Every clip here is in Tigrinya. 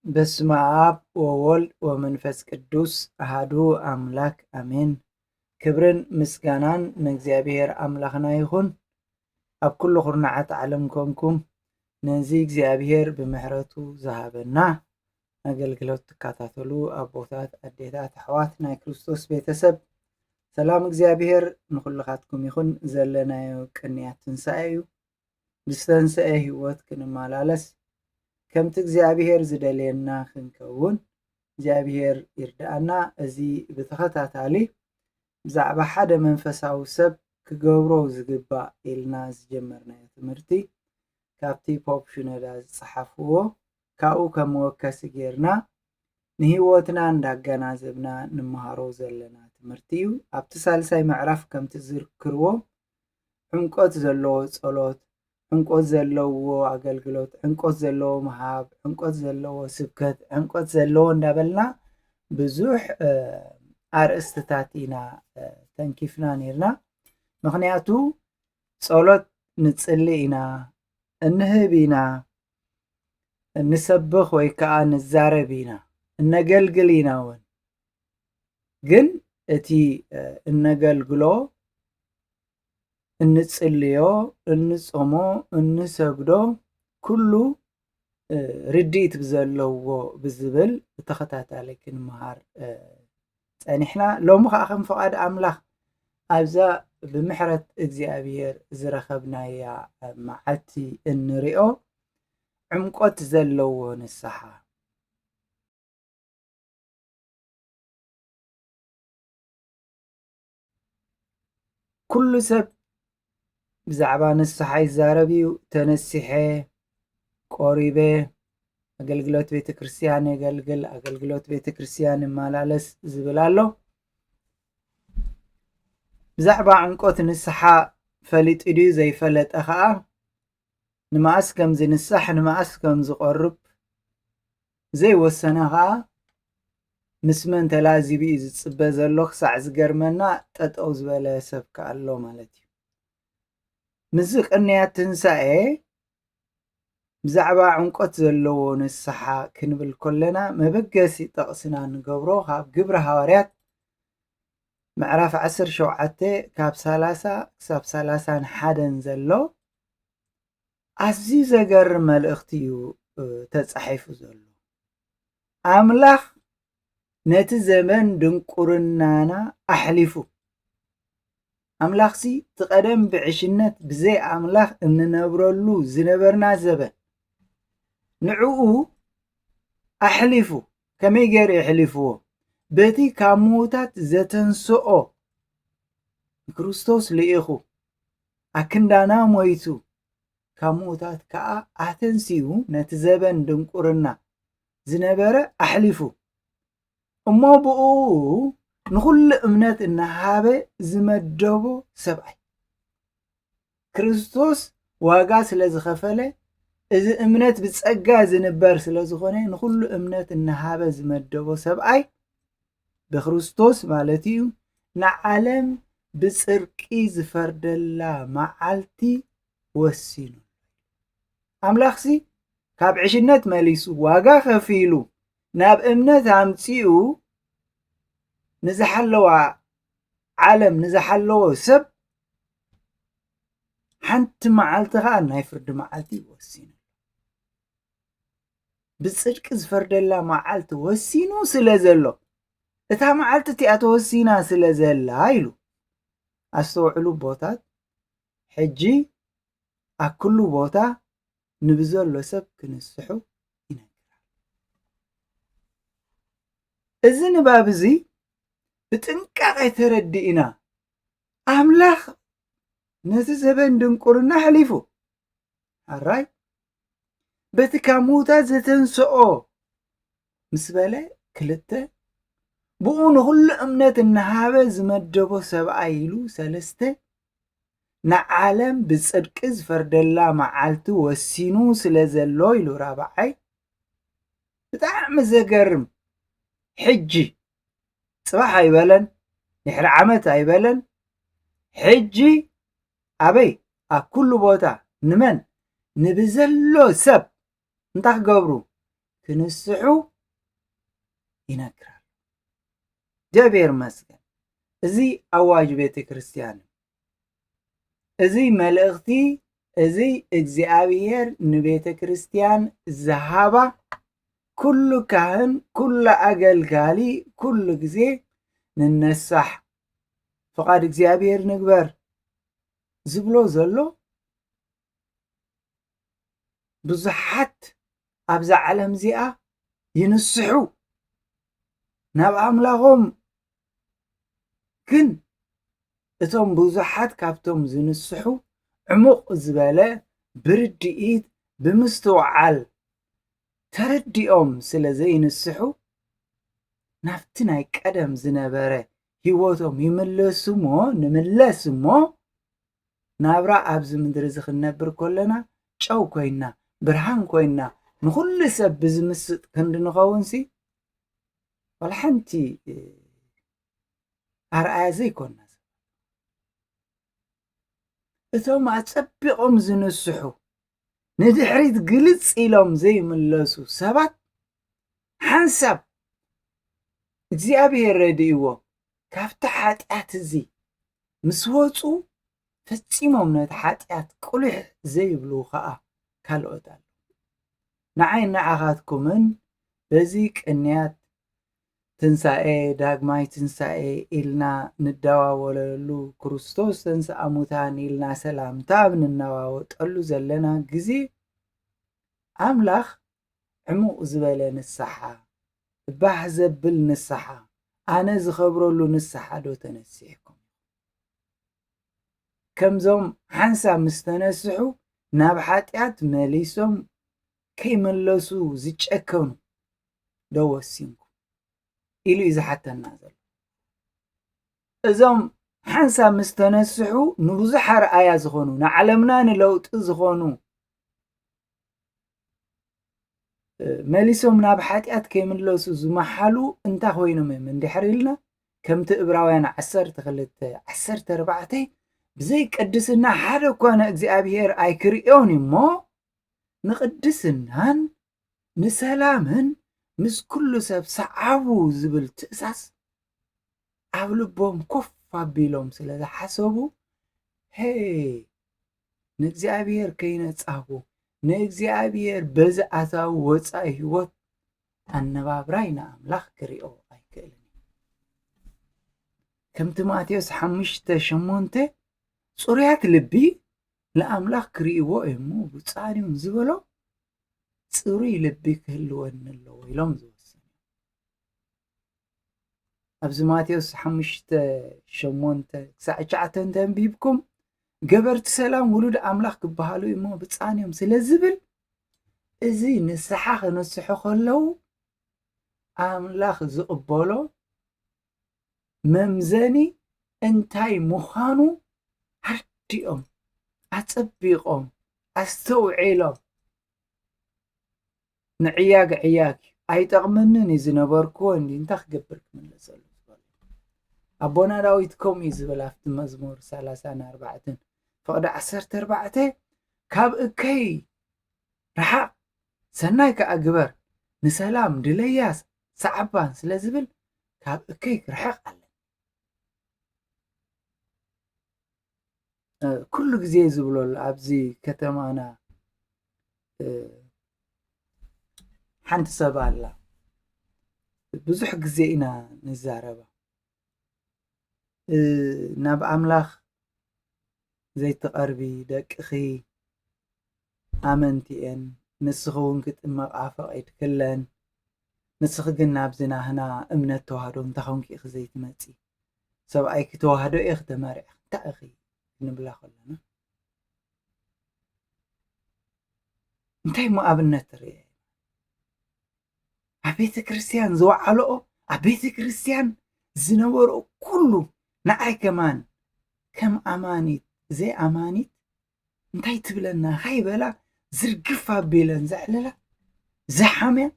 በስመ አብ ወወልድ ወመንፈስ ቅዱስ አሐዱ አምላክ አሜን። ክብርን ምስጋናን ንእግዚአብሔር አምላኽና ይኹን። ኣብ ኩሉ ኩርናዓት ዓለም ኮንኩም ነዚ እግዚኣብሔር ብምሕረቱ ዝሃበና ኣገልግሎት ትከታተሉ ኣቦታት፣ ኣዴታት፣ ኣሕዋት ናይ ክርስቶስ ቤተሰብ ሰላም እግዚኣብሔር ንኩልኻትኩም ይኹን። ዘለናዮ ቅንያት ትንሣኤ እዩ። ብዝተንስአ ህይወት ክንመላለስ ከምቲ እግዚኣብሔር ዝደልየና ክንከውን እግዚኣብሔር ይርዳኣና። እዚ ብተኸታታሊ ብዛዕባ ሓደ መንፈሳዊ ሰብ ክገብሮ ዝግባእ ኢልና ዝጀመርናዮ ትምህርቲ ካብቲ ፖፕ ሽኖዳ ዝፀሓፍዎ ካብኡ ከም መወከሲ ጌርና ንህይወትና እንዳገናዘብና ንመሃሮ ዘለና ትምህርቲ እዩ። ኣብቲ ሳልሳይ ምዕራፍ ከምቲ ዝዝክርዎ ዕምቆት ዘለዎ ጸሎት፣ ዕምቆት ዘለዎ ኣገልግሎት፣ ዕምቆት ዘለዎ ምሃብ፣ ዕምቆት ዘለዎ ስብከት፣ ዕምቆት ዘለዎ እንዳበልና ብዙሕ ኣርእስትታት ኢና ተንኪፍና ነርና። ምክንያቱ ጸሎት ንጽሊ ኢና፣ እንህብ ኢና፣ እንሰብኽ ወይ ከዓ ንዛረብ ኢና፣ እነገልግል ኢና እውን። ግን እቲ እነገልግሎ እንጽልዮ፣ እንጾሞ፣ እንሰግዶ ኩሉ ርድኢት ብዘለዎ ብዝብል ብተኸታታሊ ክንመሃር ጸኒሕና። ሎሚ ከዓ ከም ፈቃድ ኣምላኽ ኣብዛ ብምሕረት እግዚኣብሔር ዝረኸብናያ መዓልቲ እንሪኦ ዕምቆት ዘለዎ ንስሓ። ኩሉ ሰብ ብዛዕባ ንስሓ ይዛረብ እዩ። ተነሲሐ ቆሪበ ኣገልግሎት ቤተ ክርስቲያን የገልግል፣ ኣገልግሎት ቤተ ክርስቲያን ይመላለስ ዝብል ኣሎ። ብዛዕባ ዕምቆት ንስሓ ፈሊጡ ድዩ ዘይፈለጠ ከዓ ንመዓስ ከም ዝንሳሕ ንመዓስ ከም ዝቆርብ ዘይወሰነ ከዓ ምስ መን ተላዚቡ እዩ ዝፅበ ዘሎ ክሳዕ ዝገርመና ጠጠው ዝበለ ሰብ ከዓ ኣሎ ማለት እዩ። ምዝ ቅንያት ትንሣኤ ብዛዕባ ዕምቆት ዘለዎ ንስሓ ክንብል ከለና መበገሲ ጠቕስና ንገብሮ ካብ ግብረ ሃዋርያት ምዕራፍ 17 ካብ 30 ክሳብ 31 ዘሎ ኣዝዩ ዘገርም መልእኽቲ እዩ ተጻሒፉ ዘሎ። ኣምላኽ ነቲ ዘመን ድንቁርናና ኣሕሊፉ፣ ኣምላኽሲ ትቐደም ብዕሽነት ብዘይ ኣምላኽ እንነብረሉ ዝነበርና ዘበን ንዕኡ ኣሕሊፉ። ከመይ ገይሩ የሕሊፍዎ? በቲ ካብ ምዉታት ዘተንስኦ ክርስቶስ ልኢኹ ኣክንዳና ሞይቱ ካብ ምዉታት ከዓ ኣተንሲኡ ነቲ ዘበን ድንቁርና ዝነበረ ኣሕሊፉ እሞ ብኡ ንኩሉ እምነት እናሃበ ዝመደቦ ሰብኣይ ክርስቶስ ዋጋ ስለ ዝኸፈለ እዚ እምነት ብጸጋ ዝንበር ስለ ዝኾነ ንኩሉ እምነት እናሃበ ዝመደቦ ሰብኣይ ብክርስቶስ ማለት እዩ ንዓለም ብጽርቂ ዝፈርደላ መዓልቲ ወሲኑ። ኣምላኽሲ ካብ ዕሽነት መሊሱ ዋጋ ከፊሉ ናብ እምነት ኣምፂኡ ንዝሓለዋ ዓለም ንዝሓለዎ ሰብ ሓንቲ መዓልቲ ከዓ ናይ ፍርዲ መዓልቲ ወሲኑ። ብጽድቂ ዝፈርደላ መዓልቲ ወሲኑ ስለ ዘሎ እታ መዓልቲ እቲኣ ተወሲና ስለ ዘላ ኢሉ ኣስተውዕሉ ቦታት ሕጂ ኣብ ኩሉ ቦታ ንብዘሎ ሰብ ክንስሑ ይነግር። እዚ ንባብ እዚ ብጥንቃቐ ተረዲእና ኣምላኽ ነቲ ዘበን ድንቁርና ኣሕሊፉ ኣራይ በቲ ካብ ምዉታት ዘተንስኦ ምስ በለ ክልተ ብኡ ንኩሉ እምነት እናሃበ ዝመደቦ ሰብኣይ ኢሉ ሰለስተ ንዓለም ብጽድቂ ዝፈርደላ መዓልቲ ወሲኑ ስለ ዘሎ ኢሉ ራብዓይ ብጣዕሚ ዘገርም። ሕጂ ጽባሕ ኣይበለን፣ ድሕሪ ዓመት ኣይበለን፣ ሕጂ ኣበይ ኣብ ኩሉ ቦታ ንመን ንብዘሎ ሰብ እንታይ ክገብሩ ክንስሑ ይነግር። እግዚአብሔር ይመስገን። እዚ ኣዋጅ ቤተ ክርስቲያን እዚ መልእኽቲ እዚ እግዚአብሔር ንቤተ ክርስቲያን ዝሃባ ኩሉ ካህን ኩሉ ኣገልጋሊ ኩሉ ግዜ ንነሳሕ ፍቓድ እግዚአብሔር ንግበር ዝብሎ ዘሎ ብዙሓት ኣብዛ ዓለም እዚኣ ይንስሑ ናብ ኣምላኾም ግን እቶም ብዙሓት ካብቶም ዝንስሑ ዕሙቕ ዝበለ ብርድኢት ብምስትውዓል ተረዲኦም ስለ ዘይንስሑ ናብቲ ናይ ቀደም ዝነበረ ሂወቶም ይምለሱ እሞ ንምለስ እሞ ናብራ ኣብዚ ምድሪ እዚ ክንነብር ከለና ጨው ኮይና ብርሃን ኮይና ንኩሉ ሰብ ብዝምስጥ ክንዲ ንኸውን ሲ ወላ ሓንቲ ኣርኣያ ዘይኮና እቶም ኣፀቢቖም ዝንስሑ ንድሕሪት ግልፅ ኢሎም ዘይምለሱ ሰባት ሓንሳብ እግዚአብሔር ረዲእዎ ካብቲ ሓጢአት እዚ ምስ ወፁ ፈፂሞም ነቲ ሓጢአት ቁልሕ ዘይብሉ ከዓ ካልኦት ኣሎ። ንዓይ ንዓኻትኩምን በዚ ቅንያት ትንሣኤ ዳግማይ ትንሣኤ ኢልና ንደዋወለሉ ክርስቶስ ተንሥአ እሙታን ኢልና ሰላምታ ንነዋወጠሉ ዘለና ግዜ ኣምላኽ ዕሙቕ ዝበለ ንስሓ ባህ ዘብል ንስሓ ኣነ ዝኸብረሉ ንስሓ ዶ ተነሲሕኩም ከምዞም ሓንሳብ ምስ ተነስሑ ናብ ሓጢአት መሊሶም ከይመለሱ ዝጨከኑ ዶ ወሲንኩም ኢሉ እዩ ዝሓተና ዘሎ። እዞም ሓንሳብ ምስ ተነስሑ ንብዙሕ ኣርኣያ ዝኾኑ ንዓለምና ንለውጢ ዝኾኑ መሊሶም ናብ ሓጢአት ከይምለሱ ዝመሓሉ እንታይ ኮይኖም እዮም እንድሕር ኢልና ከምቲ ዕብራውያን 12:14 ብዘይ ቅድስና ሓደ ኮነ እግዚአብሔር ኣይክርኦን እሞ ንቅድስናን ንሰላምን ምስ ኩሉ ሰብ ሰዓቡ ዝብል ትእዛዝ ኣብ ልቦም ኮፍ ኣቢሎም ስለ ዝሓሰቡ ንእግዚአብሔር ከይነፃሁ ንእግዚአብሔር በዚ ኣታዊ ወፃኢ ሂወት ኣነባብራይ ንኣምላኽ ክሪኦ ኣይክእልን። ከምቲ ማቴዎስ 5:8 ፅሩያት ልቢ ንኣምላኽ ክሪእዎ እሞ ብፃንዮም ዝበሎ ፅሩይ ልቢ ክህልወኒ ኣለዎ ኢሎም ዝወስኑ ኣብዚ ማቴዎስ 5:8-9 ተንቢብኩም ገበርቲ ሰላም ውሉድ ኣምላኽ ክበሃሉ እሞ ብፃንዮም ስለ ዝብል እዚ ንስሓ ክነስሑ ከለው ኣምላኽ ዝቕበሎ መምዘኒ እንታይ ምዃኑ ዓርዲኦም ኣፀቢቖም ኣስተውዒሎም ንዕያግ ዕያግ ኣይጠቕመንን እዩ ዝነበርክዎ እንዲ እንታይ ክገብር ክምለሰሉ ኣቦና ዳዊት ከምኡ እዩ ዝብል ኣብቲ መዝሙር 34 ፍቕዲ 14 ካብ እከይ ረሓቕ ሰናይ ከዓ ግበር ንሰላም ድለያስ ሰዓባን ስለ ዝብል ካብ እከይ ክርሕቕ ኣለ ኩሉ ግዜ ዝብለሉ ኣብዚ ከተማና ሓንቲ ሰብ ኣላ ብዙሕ ግዜ ኢና ንዛረባ ናብ ኣምላኽ ዘይትቐርቢ ደቅኺ ኣመንቲ እየን ንስኺ እውን ክጥመቓ ፈቒድክለን ንስኺ ግን ናብዚ ናህና እምነት ተዋህዶ እንተኾንኪ ኢኺ ዘይትመፂ ሰብኣይ ክተዋህዶ እየ ክተመርዐ እንታይ ኢኺ ንብላ ከለና እንታይ ሞ ኣብነት ትሪአ ኣብ ቤተ ክርስቲያን ዝወዓልኦ ኣብ ቤተ ክርስቲያን ዝነበርኦ ኩሉ ንዓይ ከማን ከም ኣማኒት ዘይኣማኒት እንታይ ትብለና ካይበላ ዝርግፍ ኣቢለን ዘዕለላ ዝሓምያ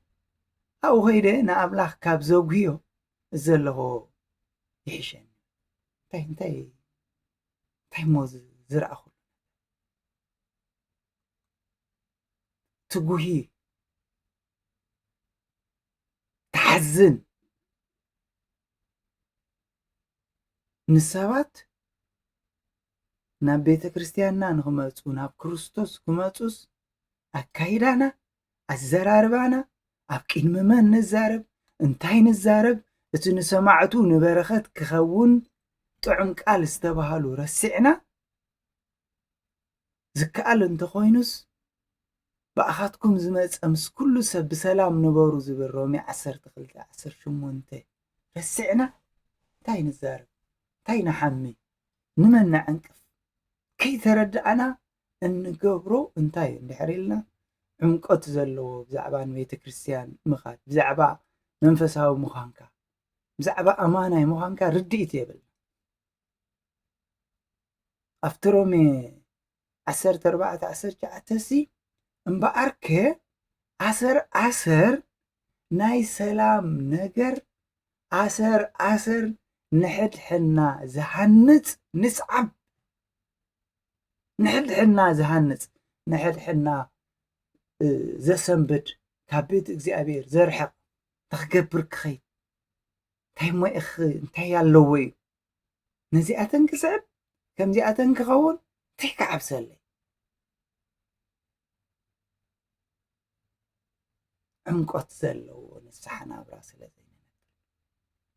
ኣብኡ ከይደ ንኣምላኽ ካብ ዘጉዮ ዘለኹ ይሕሸኒ እንታይ ሞ ዝረኣኹ ትጉሂ ዝሓዝን ንሰባት ናብ ቤተ ክርስቲያንና ንኽመፁ ናብ ክርስቶስ ክመፁስ ኣካይዳና ኣዘራርባና ኣብ ቅድሚ መን ንዛረብ እንታይ ንዛረብ እቲ ንሰማዕቱ ንበረኸት ክኸውን ጥዑም ቃል ዝተባሃሉ ረሲዕና ዝከኣል እንተኾይኑስ በኣኻትኩም ዝመፀ ምስ ኩሉ ሰብ ብሰላም ንበሩ ዝብል ሮሜ 12:18 ረሲዕና እንታይ ንዛረብ እንታይ ንሓሚ ንመን ንዕንቅፍ ከይተረዳእና እንገብሮ እንታይ እንድሕር ኢልና ዕምቆት ዘለዎ ብዛዕባ ቤተ ክርስቲያን ምኻድ ብዛዕባ መንፈሳዊ ምዃንካ ብዛዕባ ኣማናይ ምዃንካ ርድኢት የብል ኣብቲ ሮሜ 14:19 እምበኣርከ ኣሰር ናይ ሰላም ነገር ኣሰር ንሕድሕና ዝሃንፅ ንስዓብ ንሕድሕና ዝሃንፅ ንሕድሕና ዘሰንብድ ካብ ቤት እግዚኣብሔር ዘርሕቕ ንኽገብር ክኸይድ እንታይ ሞኢኽ እንታይ ኣለዎ እዩ ነዚኣተን ክስዕብ ከምዚኣተን ክኸውን እንታይ ክዓብሰለይ ዕምቆት ዘለዎ ንስሓ ናብራ ስለ ዘይነብር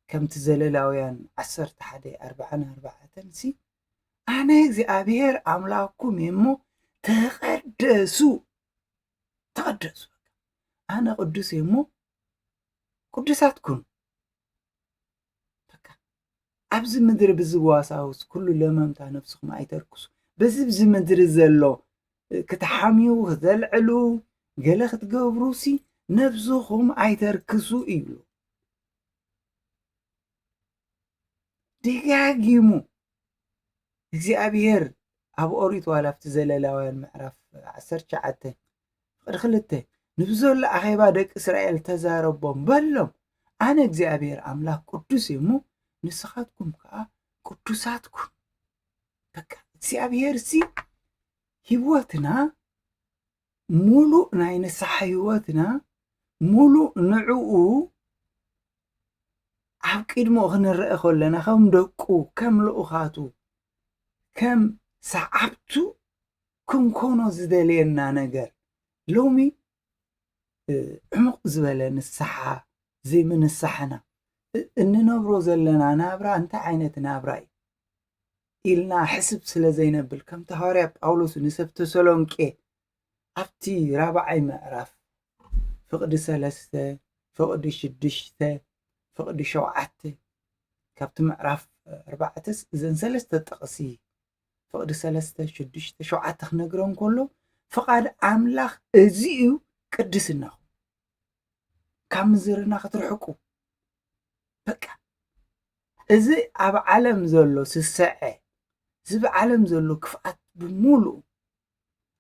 ከምቲ ዘለላውያን 11:44 ኣነ እግዚኣብሔር ኣምላክኩም እሞ ተቐደሱ ኣነ ቅዱስ እሞ ቅዱሳትኩም ኣብዚ ምድሪ ብዝዋሳውስ ኩሉ ለመምታ ነፍስኩም ኣይተርክሱ በዚ ብዚ ምድሪ ዘሎ ክትሓምዩ ክትዘልዕሉ ገለ ክትገብሩሲ ነፍስኩም ኣይተርክሱ እዩ ደጋጊሙ እግዚኣብሔር ኣብ ኦሪት ዋላ ኣብቲ ዘለላውያን ምዕራፍ 19:2 ንብዘሎ ኣኼባ ደቂ እስራኤል ተዛረቦም በሎም ኣነ እግዚኣብሔር ኣምላክ ቅዱስ እሞ ንስኻትኩም ከዓ ቅዱሳትኩም በቃ እግዚኣብሔር ሲ ህይወትና ሙሉእ ናይ ንስሓ ህይወትና ሙሉእ ንዕኡ ኣብ ቅድሚኡ ክንርአ ከለና ከም ደቁ ከም ልኡኻቱ ከም ሰዓብቱ ክንኮኖ ዝደልየና ነገር ሎሚ ዕሙቕ ዝበለ ንስሓ ዘይምንሳሕና እንነብሮ ዘለና ናብራ እንታይ ዓይነት ናብራ እዩ ኢልና ሕስብ ስለ ዘይነብል ከምቲ ሐዋርያ ጳውሎስ ንሰብ ተሰሎንቄ ኣብቲ 4ይ ምዕራፍ ፍቕዲ 3 ፍቕዲ 6 ፍቕዲ 7 ካብቲ ምዕራፍ 4 እዘን 3 ጥቕሲ ፍቕዲ 3 6 7 ክነግሮም ከሎ ፍቓድ ኣምላኽ እዚ እዩ ቅድስናኹም ካብ ምዝርና ክትርሕቁ በቃ እዚ ኣብ ዓለም ዘሎ ስስዐ እዚ ብዓለም ዘሎ ክፍኣት ብምሉእ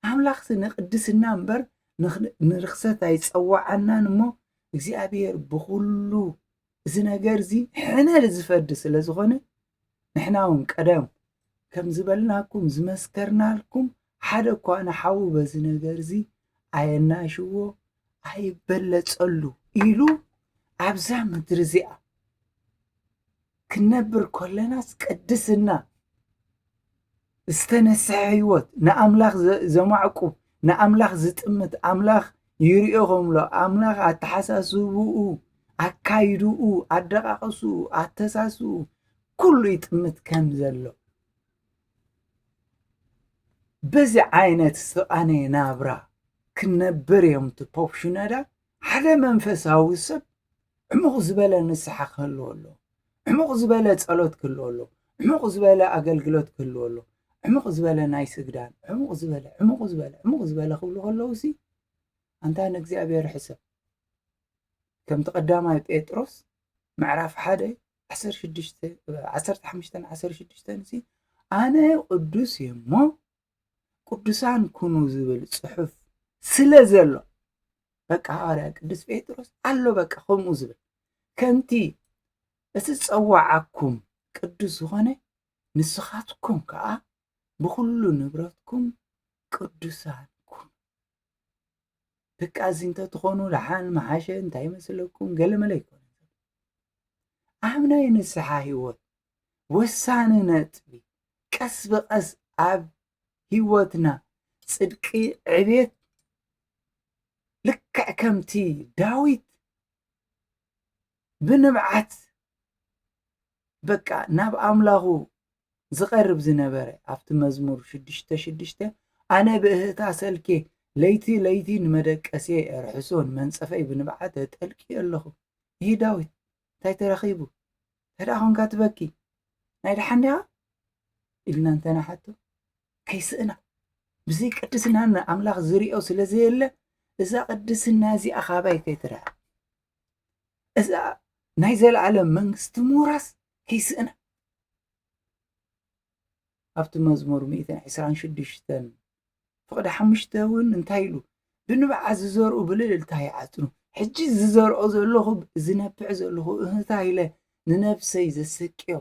ኣምላኽ ንቅድስና እምበር ንርክሰት ኣይፀዋዓናን እሞ እግዚኣብሔር ብኩሉ እዚ ነገር እዚ ሕነል ዝፈዲ ስለ ዝኾነ ንሕና እውን ቀደም ከም ዝበልናኩም ዝመስከርናልኩም ሓደ እኳ ንሓው በዚ ነገር እዚ ኣየናሽዎ ኣይበለፀሉ ኢሉ ኣብዛ ምድሪ እዚኣ ክነብር ከለናስ ቅድስና ዝተነስሐ ህይወት ንኣምላኽ ዘማዕቁብ ንኣምላኽ ዝጥምት ኣምላኽ ይርኦ ከምሎ ኣምላኽ ኣተሓሳስብኡ ኣካይድኡ ኣደቃቅስኡ ኣተሳስኡ ኩሉ ይጥምት ከም ዘሎ በዚ ዓይነት ዝተቃነየ ናብራ ክነብር እዮም ፖፕ ሽኖዳ ሓደ መንፈሳዊ ሰብ ዕሙቕ ዝበለ ንስሓ ክህልዎ ኣለዎ ዕሙቕ ዝበለ ጸሎት ክህልዎ ኣለዎ ዕሙቕ ዝበለ ኣገልግሎት ክህልዎ ኣለዎ ዕሙቕ ዝበለ ናይ ስግዳን ዕሙቕ ዝበለ ክብሉ ከለውሲ ኣንታ ንእግዚኣብሔር ሕሰብ ከምቲ ቀዳማይ ጴጥሮስ ምዕራፍ 1:15-16 ኣነ ቅዱስ እሞ ቅዱሳን ኩኑ ዝብል ጽሑፍ ስለ ዘሎ በቃ ሐዋርያ ቅዱስ ጴጥሮስ ኣሎ በቃ ከምኡ ዝብል ከምቲ እቲ ፀዋዓኩም ቅዱስ ዝኾነ ንስኻትኩም ከዓ ብኩሉ ንብረትኩም ቅዱሳን ኩኑ በቃ እዚ እንተትኾኑ ለሓን መሓሸ እንታይ መስለኩም ገለ መለ ይኮነ ኣምናይ ንስሓ ህይወት ወሳኒ ነጥቢ ቀስ ብቐስ ኣብ ህይወትና ጽድቂ ዕቤት ልክዕ ከምቲ ዳዊት ብንብዓት በቃ ናብ ኣምላኹ ዝቐርብ ዝነበረ ኣብቲ መዝሙር 6:6 ኣነ ብእህታ ሰልኬ ለይቲ ለይቲ ንመደቀሴ ርሕሶን መንጸፈይ ብንብዓት ጠልቂ ኣለኹ። ይህ ዳዊት እንታይ ተረኺቡ ተዳኾንካ ትበኪ ናይ ድሓን ዲኻ ኢልና እንተናሓቶ ከይስእና ብዘይ ቅድስናና ኣምላኽ ዝሪኦ ስለ ዘየለ እዛ ቅድስና እዚኣ ኻባይ ከይትረአ እዛ ናይ ዘለዓለም መንግስቲ ምውራስ ከይስእና ኣብቲ መዝሙር 126 ፍቕዲ 5 እውን እንታይ ኢሉ ብንብዓት ዝዘርኡ ብልዕልታ ይዓጽኑ ሕጂ ዝዘርኦ ዘለኹ ዝነብዕ ዘለኹ እህታ ኢለ ንነፍሰይ ዘስቅዮ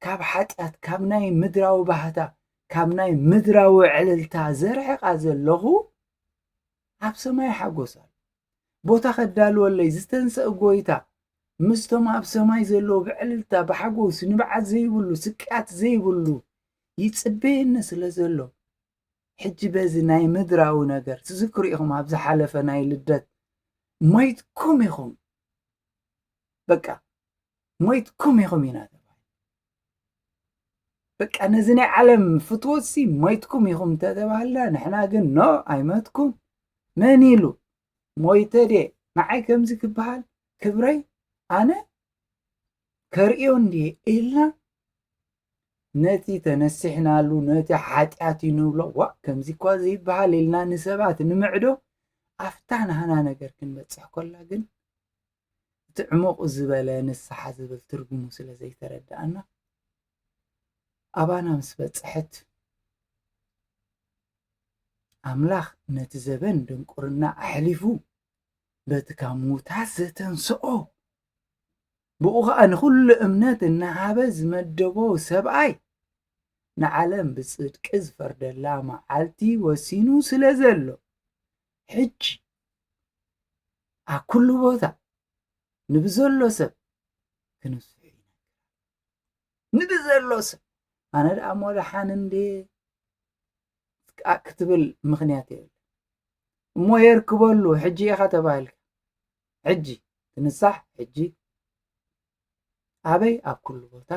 ካብ ሓጢኣት ካብ ናይ ምድራዊ ባህታ ካብ ናይ ምድራዊ ዕልልታ ዘርሕቓ ዘለኹ ኣብ ሰማይ ሓጎስ ኣሎ ቦታ ኸዳልወለይ ዝተንስአ ጎይታ ምስቶም ኣብ ሰማይ ዘለዉ ብዕልልታ ብሓጎስ ንብዓት ዘይብሉ ስቅያት ዘይብሉ ይጽበየኒ ስለ ዘሎ ሕጂ በዚ ናይ ምድራዊ ነገር ትዝክሩ ኢኹም ኣብ ዝሓለፈ ናይ ልደት ሞይትኩም ኢኹም በቃ ሞይትኩም ኢኹም ኢና በቃ ነዚ ናይ ዓለም ፍትወሲ ሞይትኩም ኢኹም ተተባህልና ንሕና ግን ኖ ኣይመትኩም መን ኢሉ ሞይተ ደ ንዓይ ከምዚ ክበሃል ክብረይ ኣነ ከርእዮ እንዲየ ኢልና ነቲ ተነሲሕናሉ ነቲ ሓጢኣት ይንብሎ ዋ ከምዚ እኳ ዘይበሃል ኢልና ንሰባት ንምዕዶ ኣፍታ ናህና ነገር ክንበፅሕ ኮላ ግን እቲ ዕሙቕ ዝበለ ንስሓ ዝብል ትርጉሙ ስለ ዘይተረዳእና ኣባና ምስ በፅሐት ኣምላኽ ነቲ ዘበን ድንቁርና ኣሕሊፉ በቲ ካብ ሙታት ዘተንስኦ ብኡ ኸዓ ንኹሉ እምነት እናሃበ ዝመደቦ ሰብኣይ ንዓለም ብጽድቂ ዝፈርደላ መዓልቲ ወሲኑ ስለ ዘሎ ሕጂ ኣብ ኩሉ ቦታ ንብዘሎ ሰብ ክንስሑ ኢና ንብዘሎ ሰብ ኣነ ደኣ ሞላሓን እንዴ ክትብል ምኽንያት የለ እሞ የርክበሉ ሕጂ ኢኻ ተባሂልካ ሕጂ ትንሳሕ ሕጂ ኣበይ ኣብ ኩሉ ቦታ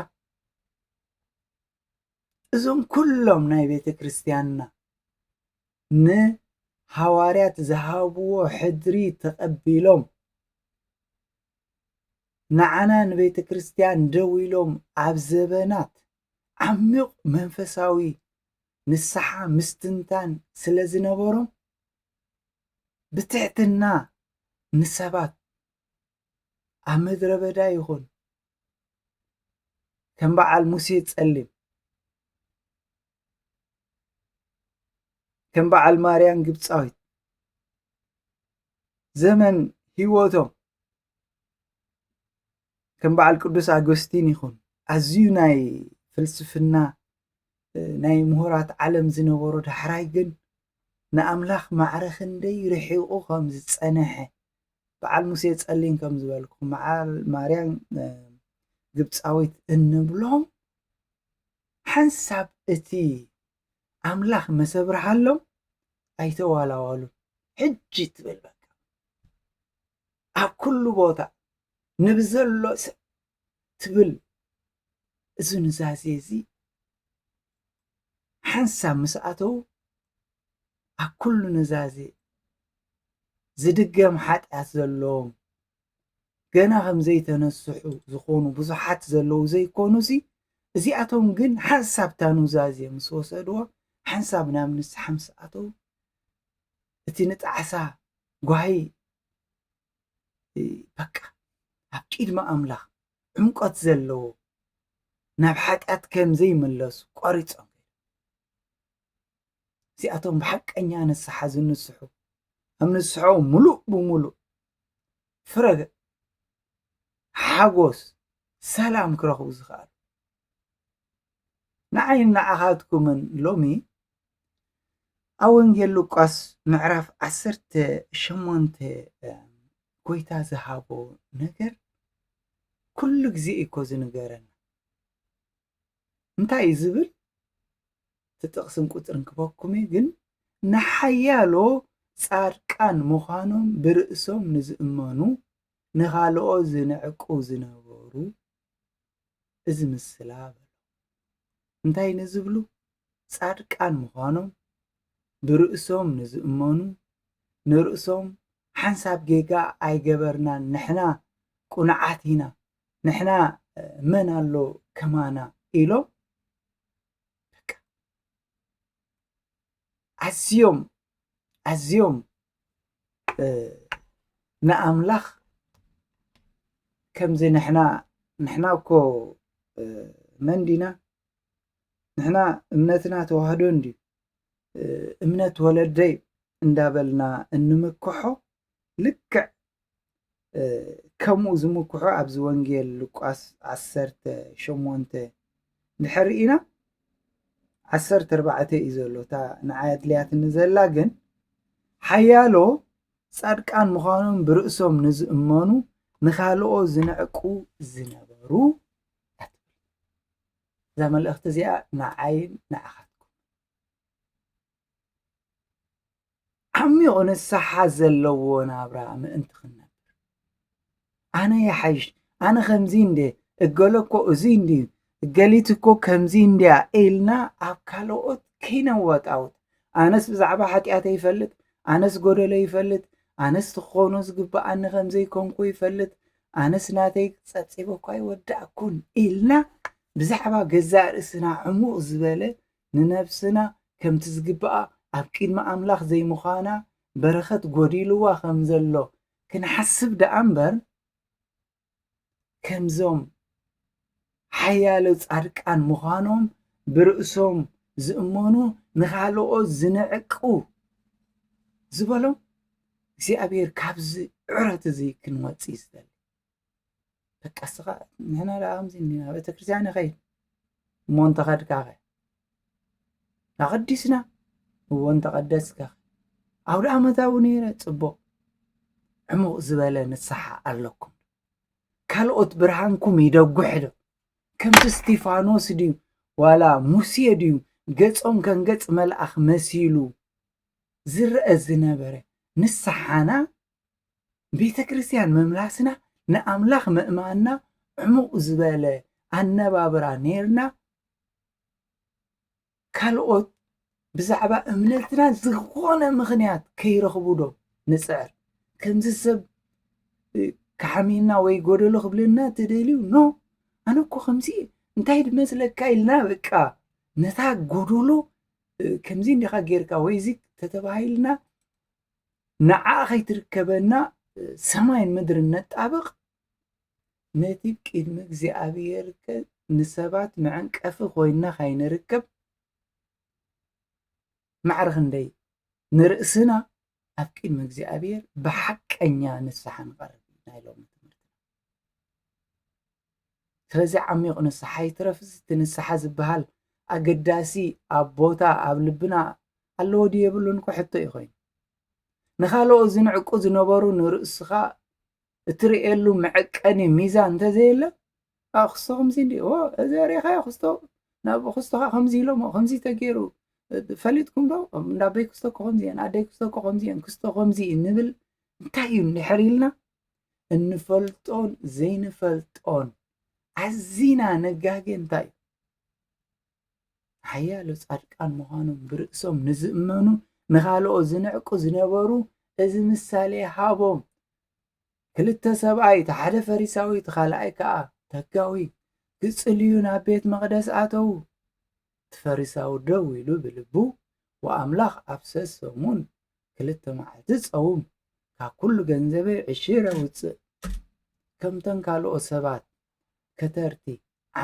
እዞም ኩሎም ናይ ቤተ ክርስቲያንና ንሃዋርያት ዝሃብዎ ሕድሪ ተቐቢሎም ንዓና ንቤተ ክርስቲያን ደው ኢሎም ኣብ ዘበናት ዓሚቕ መንፈሳዊ ንስሓ ምስትንታን ስለ ዝነበሮም ብትሕትና ንሰባት ኣብ ምድረ በዳ ይኹን ከም በዓል ሙሴ ጸሊም ከም በዓል ማርያም ግብፃዊት ዘመን ህይወቶም ከም በዓል ቅዱስ ኣጎስቲን ይኹን ኣዝዩ ናይ ፍልስፍና ናይ ምሁራት ዓለም ዝነበሮ ዳሕራይ ግን ንኣምላኽ ማዕረኽ እንደይ ርሒቑ ከም ዝጸንሐ በዓል ሙሴ ጸሊም ከም ዝበልኩም በዓል ማርያም ግብፃዊት እንብሎም ሓንሳብ እቲ ኣምላኽ መሰብርሃሎም ኣይተዋላዋሉ ሕጂ ትብል በቃ ኣብ ኩሉ ቦታ ንብዘሎ ሰብ ትብል እዚ ንዛዜ እዚ ሓንሳብ ምስኣተው ኣብ ኩሉ ንዛዜ ዝድገም ሓጢኣት ዘለዎም ገና ከም ዘይተነስሑ ዝኾኑ ብዙሓት ዘለዉ ዘይኮኑሲ እዚኣቶም ግን ሓንሳብ እታ ኑዛዜ ምስ ወሰድዎ ሓንሳብ ናብ ንስሓ ምስኣተው እቲ ንጣዕሳ ጓሂ በቃ ኣብ ቂድሚ ኣምላኽ ዕምቆት ዘለዎ ናብ ሓጢኣት ከም ዘይመለሱ ቆሪፆም እዚኣቶም ብሓቀኛ ንስሓ ዝንስሑ ኣብ ንስሖም ሙሉእ ብሙሉእ ፍረ ሓጎስ ሰላም ክረኽቡ ዝኽኣሉ ንዓይን ንዓኻትኩምን ሎሚ ኣብ ወንጌል ሉቃስ ምዕራፍ 18 ጎይታ ዝሃቦ ነገር كل ግዜ እኮ ዝንገረና እንታይ ዝብል ትጥቕስን ቁጥርን ክበኩም ግን ንሓያሎ ጻድቃን ምዃኖም ብርእሶም ንዝእመኑ ንኻልኦ ዝንዕቁ ዝነበሩ እዚ ምስላ እንታይ ንዝብሉ ጻድቃን ምዃኖም ብርእሶም ንዝእመኑ ንርእሶም ሓንሳብ ጌጋ ኣይገበርናን ንሕና ቁንዓት ኢና ንሕና መን ኣሎ ከማና ኢሎም ኣዝዮም ንኣምላኽ ከምዚ ንሕና እኮ መን ዲና ንሕና እምነትና ተዋህዶ እንድዩ እምነት ወለደይ እንዳበልና እንምክሖ ልክዕ ከምኡ ዝምክሖ ኣብዚ ወንጌል ሉቃስ 18 ድሕር ኢና 14 እዩ ዘሎ እታ ንዓይ ኣድልያትኒ ዘላ ግን ሓያሎ ጻድቃን ምዃኖም ብርእሶም ንዝእመኑ ንኻልኦ ዝንዕቁ ዝነበሩ እዛ መልእኽቲ እዚኣ ንዓይን ንዓኻትኩም ዓሚቕ ንስሓ ዘለዎ ናብራ ምእንቲ ክንነብር ኣነ የሓይሽ ኣነ ከምዚ እንደ እገለኮ እዚ እንድዩ ገሊት እኮ ከምዚ እንድያ ኢልና ኣብ ካልኦት ከይነወጣውት ኣነስ ብዛዕባ ሓጢኣተ ይፈልጥ ኣነስ ጎደለ ይፈልጥ ኣነስ ትኾኑ ዝግባኣኒ ከምዘይኮንኩ ይፈልጥ ኣነስ ናተይ ፀብፂበ እኳ ይወዳእኩን ኢልና ብዛዕባ ገዛእ ርእስና ዕሙቕ ዝበለ ንነብስና ከምቲ ዝግባኣ ኣብ ቅድሚ ኣምላኽ ዘይምዃና በረኸት ጎዲልዋ ከም ዘሎ ክንሓስብ ደኣ እምበር ከምዞም ሓያሎ ጻድቃን ምዃኖም ብርእሶም ዝእመኑ ንኻልኦ ዝንዕቁ ዝበሎም እግዚኣብሔር ካብዚ ዕረት እዚ ክንወፅእ ዝደሊ በቃ ስኻ ንሕና ደኣ ከምዚ እኒና ቤተክርስትያን ንኸይድ እሞ እንተኸድካ ኸ ናቐዲስና እዎ እንተቐደስካ ኣውደ ዓመታዊ ነይረ ጽቡቕ ዕሙቕ ዝበለ ንስሓ ኣለኩም ካልኦት ብርሃንኩም ይደጉሕ ዶ ከምቲ እስጢፋኖስ ድዩ ዋላ ሙሴ ድዩ ገጾም ከንገጽ መልኣኽ መሲሉ ዝርአ ዝነበረ ንስሓና ቤተ ክርስቲያን መምላስና ንኣምላኽ ምእማንና ዕሙቕ ዝበለ ኣነባብራ ነርና ካልኦት ብዛዕባ እምነትና ዝኾነ ምኽንያት ከይረኽቡ ዶ ንጽዕር ከምዚ ሰብ ካሓሚና ወይ ጎደሎ ክብልና ትደልዩ ኖ ኣነ እኮ ከምዚ እንታይ ድመስለካ ኢልና በቃ ነታ ጎደሎ ከምዚ እንዲኻ ጌርካ ወይ እዚ ተተባሂልና ንዓኣ ከይትርከበና ሰማይን ምድርን ነጣብቕ ነቲ ቅድሚ እግዚኣብሔር ንሰባት መዐንቀፊ ኮይና ካይንርከብ ማዕረ ክንደይ ንርእስና ኣብ ቅድሚ እግዚኣብሔር ብሓቀኛ ንስሓ ንቐርብ ናይ ሎሚ ትምህርቲ ስለዚ ዓሚቕ ንስሓ ይትረፍስ እቲ ንስሓ ዝበሃል ኣገዳሲ ኣብ ቦታ ኣብ ልብና ኣለዎ ድዩ የብሉን እኮ ሕቶ እዩ ኮይኑ ንኻልኦ ዝንዕቁ ዝነበሩ ንርእስኻ እትርእየሉ መዐቀኒ ሚዛን እንተዘየለ ክስቶ ከምዚ እንዲ እዚ ሪኻዮ ክስቶ ናብ ክስቶኻ ከምዚ ኢሎሞ ከምዚ ተገይሩ ፈሊጥኩም ዶ እንዳበይ ክስቶ ከምዚ እየን ኣደይ ክስቶ ከምዚ እየን ክስቶ ከምዚ እንብል እንታይ እዩ ንድሕር ኢልና እንፈልጦን ዘይንፈልጦን ኣዚና ነጋጌ እንታይ እዩ ሓያሎ ጻድቃን ምዃኖም ብርእሶም ንዝእመኑ ንኻልኦ ዝንዕቁ ዝነበሩ እዚ ምሳሌ ሃቦም ክልተ ሰብኣይ እቲ ሓደ ፈሪሳዊ እቲ ካልኣይ ከዓ ተጋዊ ክጽልዩ ናብ ቤት መቕደስ ኣተዉ እቲ ፈሪሳዊ ደው ኢሉ ብልቡ ወኣምላኽ ኣብ ሰሙን 2 መዓልቲ ጸውም ካብ ኩሉ ገንዘበይ 20 ውፅእ ከምተን ካልኦት ሰባት ከተርቲ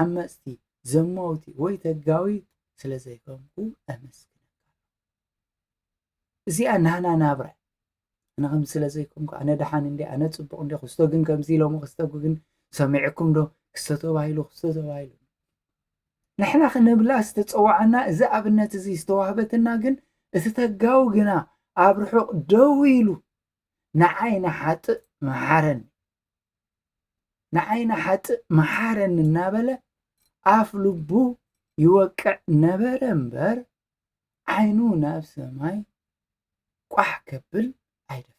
ዓመፅቲ ዘማውቲ ወይ ተጋዊ ስለ ዘይኮንኩ ኣመስግነካ እዚኣ ናና ናብራ أنا خمس لزيكم أنا دحان عندي أنا تصبح عندي خستوجن كم زي لو ما خستوجن سمعكم ده خستوا بايلو خستوا بايلو نحن خلنا بلا استتصوع عنا إذا أبنا تزي استوعبت الناجن استتجاو جنا أبرحو دويلو نعين حت محرن ንዓይና ሓጥእ መሓረኒ እናበለ ኣፍ ልቡ ይወቅዕ ነበረ እምበር ዓይኑ ናብ ሰማይ ቋሕ ከብል ኣይደፍር።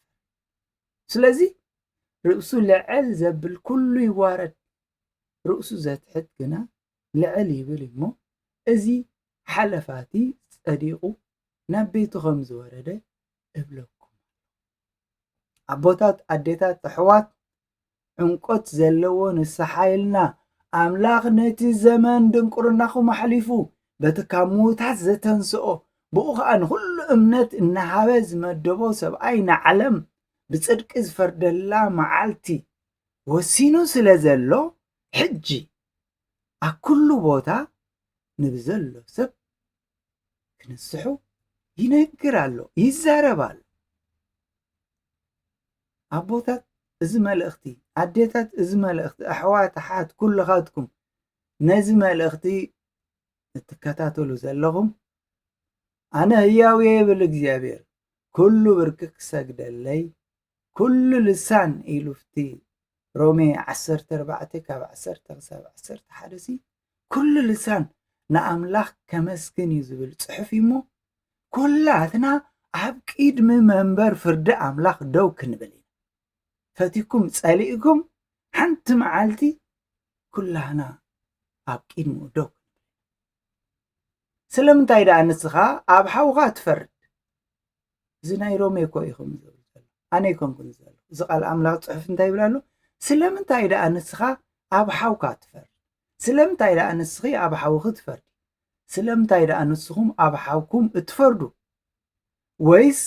ስለዚ ርእሱ ልዕል ዘብል ኩሉ ይዋረድ፣ ርእሱ ዘትሕት ግና ልዕል ይብል እሞ እዚ ሓለፋቲ ጸዲቁ ናብ ቤቱ ከም ዝወረደ እብለኩም። ኣቦታት ኣዴታት ኣሕዋት ዕንቆት ዘለዎ ንስሓ ኢልና ኣምላኽ ነቲ ዘመን ድንቁርናኹም ኣሕሊፉ በቲ ካብ ምዉታት ዘተንስኦ ብኡ ከዓ ንኩሉ እምነት እናሃበ ዝመደቦ ሰብኣይ ንዓለም ብጽድቂ ዝፈርደላ መዓልቲ ወሲኑ ስለ ዘሎ ሕጂ ኣብ ኩሉ ቦታ ንብዘሎ ሰብ ክንስሑ ይነግር ኣሎ፣ ይዛረብ ኣሎ። ኣቦታት እዚ መልእኽቲ፣ ኣዴታት እዚ መልእኽቲ፣ ኣሕዋት ኣሓት ኩልኻትኩም ነዚ መልእኽቲ እትከታተሉ ዘለኹም ኣነ ህያው ይብል እግዚኣብሔር ኩሉ ብርኪ ክሰግደለይ ኩሉ ልሳን ኢሉ ፍቲ ሮሜ 14 ካብ 10 ክሳብ 11 ኩሉ ልሳን ንኣምላኽ ከመስግን እዩ ዝብል ጽሑፍ እሞ ኩላትና ኣብ ቅድሚ መንበር ፍርዲ ኣምላኽ ደው ክንብል ኢና። ፈቲኩም ጸሊእኩም ሓንቲ መዓልቲ ኩላህና ኣብ ቅድሚኡ ደው ክንብል። ስለምንታይ ደኣ ንስኻ ኣብ ሓውኻ ትፈርድ? እዚ ናይ ሮሜ እኮ ኢኹም ዝብል ዘሎ ኣነ ይኮንኩን ዘሎ እዚ ቃል ኣምላኽ ጽሑፍ እንታይ ይብል ኣሎ? ስለምንታይ ደኣ ንስኻ ኣብ ሓውካ ትፈርድ? ስለምንታይ ደኣ ንስኺ ኣብ ሓውኺ ትፈርዲ? ስለምንታይ ደኣ ንስኹም ኣብ ሓውኩም እትፈርዱ? ወይስ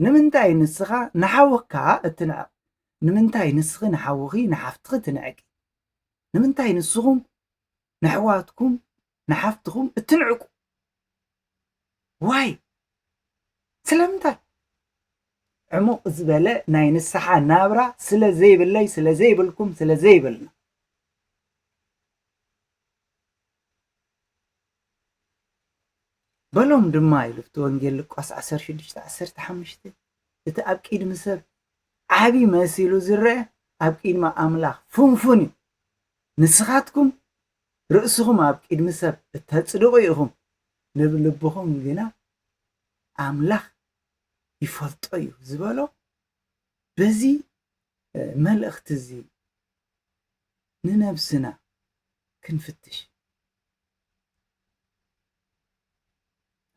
ንምንታይ ንስኻ ንሓውካ እትንዕቕ? ንምንታይ ንስኺ ንሓውኺ ንሓፍትኺ ትንዕቂ? ንምንታይ ንስኹም ንሕዋትኩም ንሓፍትኹም እትንዕቁ? ዋይ ስለምንታይ? ዕሙቕ ዝበለ ናይ ንስሓ ናብራ ስለ ዘይብለይ ስለ ዘይብልኩም ስለ ዘይብልና በሎም ድማ ኢሉ ፍቲ ወንጌል ሉቃስ 16:15 እቲ ኣብ ቅድሚ ሰብ ዓቢ መሲሉ ዝረአ ኣብ ቅድሚ ኣምላኽ ፍንፉን እዩ። ንስኻትኩም ርእስኹም ኣብ ቅድሚ ሰብ እተጽድቑ ኢኹም ንብልብኹም ግና ኣምላኽ ይፈልጦ እዩ ዝበሎ በዚ መልእኽቲ እዚ ንነብስና ክንፍትሽ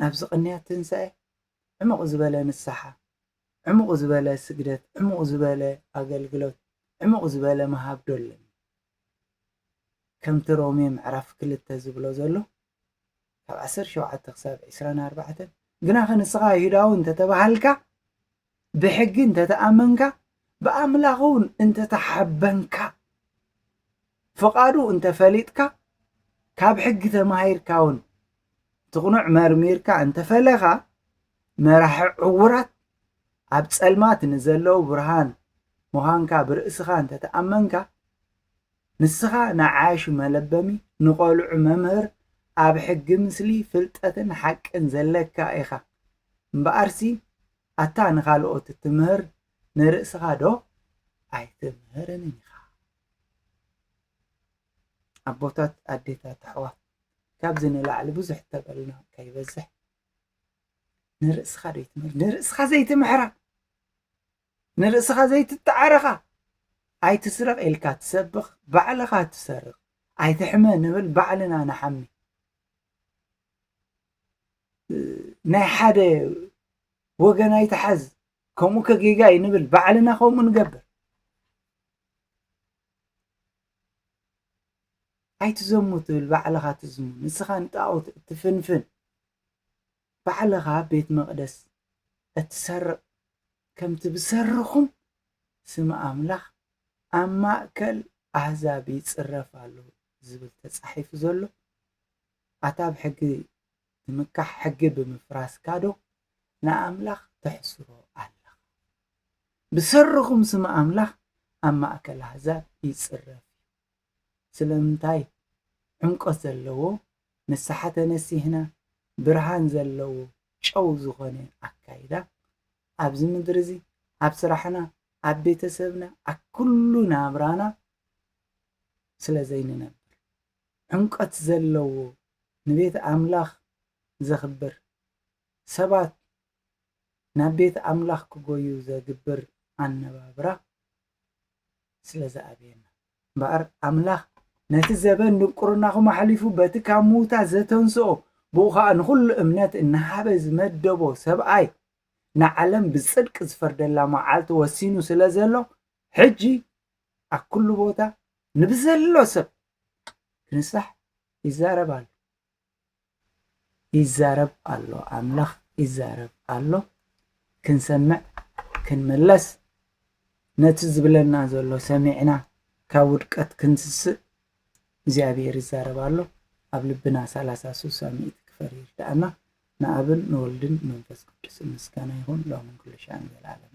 ኣብዚ ቅንያት ትንሣኤ ዕሙቕ ዝበለ ንስሓ፣ ዕሙቕ ዝበለ ስግደት፣ ዕሙቕ ዝበለ ኣገልግሎት፣ ዕሙቕ ዝበለ መሃብ ዶለን ከምቲ ሮሜ ምዕራፍ 2 ዝብሎ ዘሎ ካብ 17 ክሳብ 24 ግና ንስኻ ይሁዳዊ እንተተባሃልካ ብሕጊ እንተተኣመንካ ብኣምላኽ እውን እንተተሓበንካ ፍቓዱ እንተፈሊጥካ ካብ ሕጊ ተማሂርካ እውን ትቕኑዕ መርሚርካ እንተፈለኻ መራሒ ዕውራት ኣብ ጸልማት ንዘለዉ ብርሃን ምዃንካ ብርእስኻ እንተተኣመንካ ንስኻ ንዓይሹ መለበሚ ንቖልዑ መምህር ኣብ ሕጊ ምስሊ ፍልጠትን ሓቅን ዘለካ ኢኻ እምበኣርሲ ኣታ ንኻልኦት እትምህር ንርእስኻ ዶ ኣይትምህርን ኢኻ። ኣቦታት ኣዴታት ኣሕዋት ካብዚ ንላዕሊ ብዙሕ ተበልና ከይበዝሕ ንርእስኻ ዶ ይትምህር? ንርእስኻ ዘይትምሕራ ንርእስኻ ዘይትጠዓረኻ ኣይትስረቕ ኢልካ ትሰብኽ ባዕልኻ ትሰርቕ ኣይትሕመ ንብል ባዕልና ንሓሚ ናይ ሓደ ወገን ኣይትሓዝ ከምኡ ከጌጋይ ንብል ባዕልና ከምኡ ንገብር ኣይትዘሙ ትብል ባዕልኻ ትዝሙ ንስኻ ንጣዖት እትፍንፍን ባዕልኻ ቤት መቕደስ እትሰርቕ ከምቲ ብሰርኹም ስም ኣምላኽ ኣብ ማእከል ኣሕዛብ ይጽረፍ ኣሎ ዝብል ተጻሒፉ ዘሎ ኣታ ብሕጊ ንምካሕ ሕጊ ብምፍራስካ ዶ ንኣምላኽ ተሕስሮ ኣለኻ። ብሰርኹም ስም ኣምላኽ ኣብ ማእከል ኣሕዛብ ይጽረፍ። ስለምንታይ ዕምቆት ዘለዎ ንስሓ ተነሲሕና ብርሃን ዘለዎ ጨው ዝኾነ ኣካይዳ ኣብዚ ምድሪ እዚ ኣብ ስራሕና ኣብ ቤተሰብና ኣብ ኩሉ ናብራና ስለዘይንነብር ዕንቀት ዘለዎ ንቤት ኣምላኽ ዘኽብር ሰባት ናብ ቤት ኣምላኽ ክጎዩ ዘግብር ኣነባብራ ስለዝኣብየና እምበኣር ኣምላኽ ነቲ ዘበን ድንቁርናኹም ኣሕሊፉ በቲ ካብ ምውታት ዘተንስኦ ብኡ ከዓ ንኩሉ እምነት እናሃበ ዝመደቦ ሰብኣይ ንዓለም ብጽድቂ ዝፈርደላ መዓልቲ ወሲኑ ስለ ዘሎ ሕጂ ኣብ ኩሉ ቦታ ንብዘሎ ሰብ ክንሳሕ ይዛረብ ኣሎ ኣምላኽ ይዛረብ ኣሎ ክንሰምዕ ክንመለስ ነቲ ዝብለና ዘሎ ሰሚዕና ካብ ውድቀት ክንስስእ እግዚአብሔር ይዛረብ ኣሎ ኣብ ልብና 30 ሚእቲ ክፈር ይርዳእና ንኣብን ንወልድን መንፈስ ቅዱስ ምስጋና ይሁን ሎምን ኩሉ ሻን ዘላለም